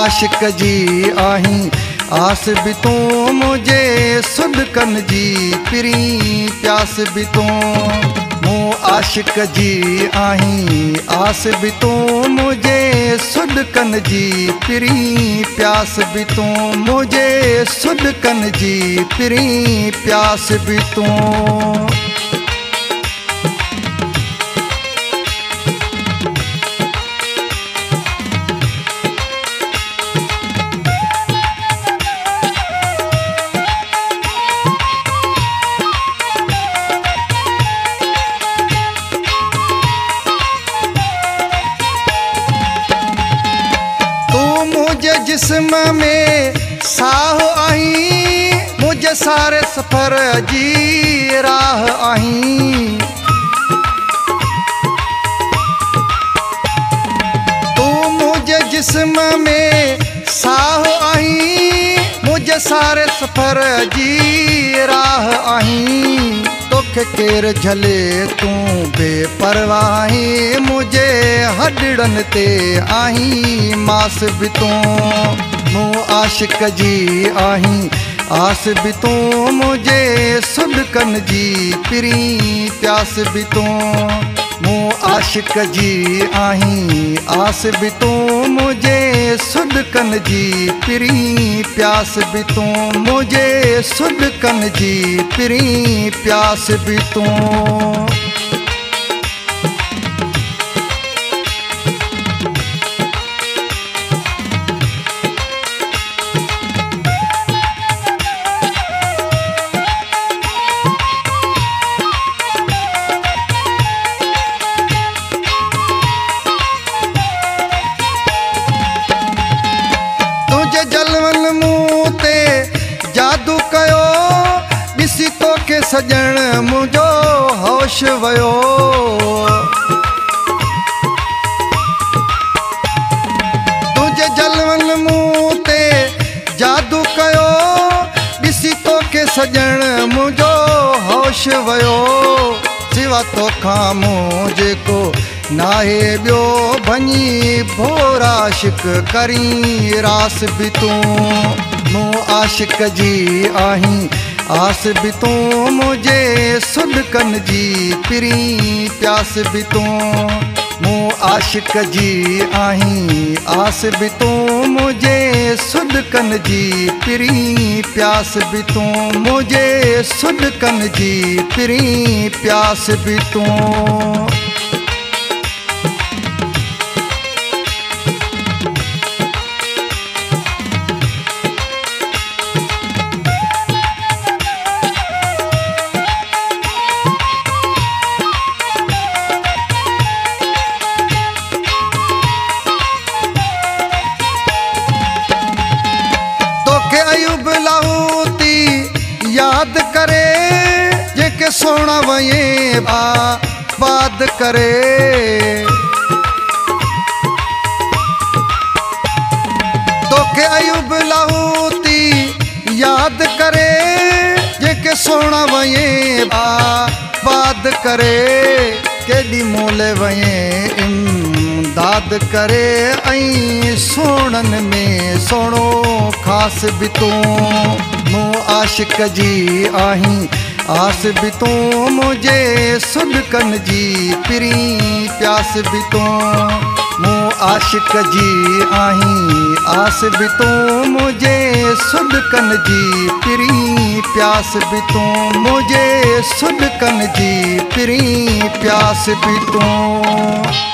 आशिक जी आहीं आस भी तू मुझे सुदकन जी पिरी प्यास भी तू मूं आशिक जी आहीं आस भी तू मुझे सुदकन जी पिरी प्यास भी तू मुझे सुदकन जी पिरी प्यास भी तू जिस्म में साह आहीं मुझे सारे सफर जी राह आहीं तू मुझे जिस्म में साह आहीं मुझे सारे सफर जी राह आहीं तोखे केर झले तू बेपरवाही मुझे हडड़न ते आहीं मास भी तू मूं आशिक जी आहीं आस भी तू मुझे सुदकन जी पिरी प्यास भी तू मूं आशिक जी आहीं आस भी तू मुझे सुदकन जी पिरी प्यास भी तू मुझे सुदकन जी पिरी प्यास भी तू जादू कयो ॾिसी तोखे सजण मुंहिंजो होश वियो तुंहिंजे जलवन मूं ते जादू कयो ॾिसी तोखे सजण मुंहिंजो होश वियो सिवा तोखां मूं जेको नाहे ॿियो भञी भोर आशिक करी रास भी तू मूं आशिक जी आहीं आस भी तू मुझे सुदकन जी पिरी प्यास भी तू मूं आशिक जी आहीं आस भी तू मुझे सुदकन जी पिरी प्यास भी तू मुझे सुदकन जी पिरी प्यास भी तू याद करे जेके सोना वये बाद करे तोखे अयूब लाहूती याद करे जेके सोना वये बाद करे केॾी मोले वये इमदाद करे ऐं सोणन में सोणो ख़ासि भी तू मूं आशिक जी आहीं आस भी तू मुझे सुदकन जी पिरी प्यास भी तू मूं आशिक जी आहीं आस भी तू मुझे सुदकन जी पिरी प्यास भी तू मुझे सुदकन जी पिरी प्यास भी तू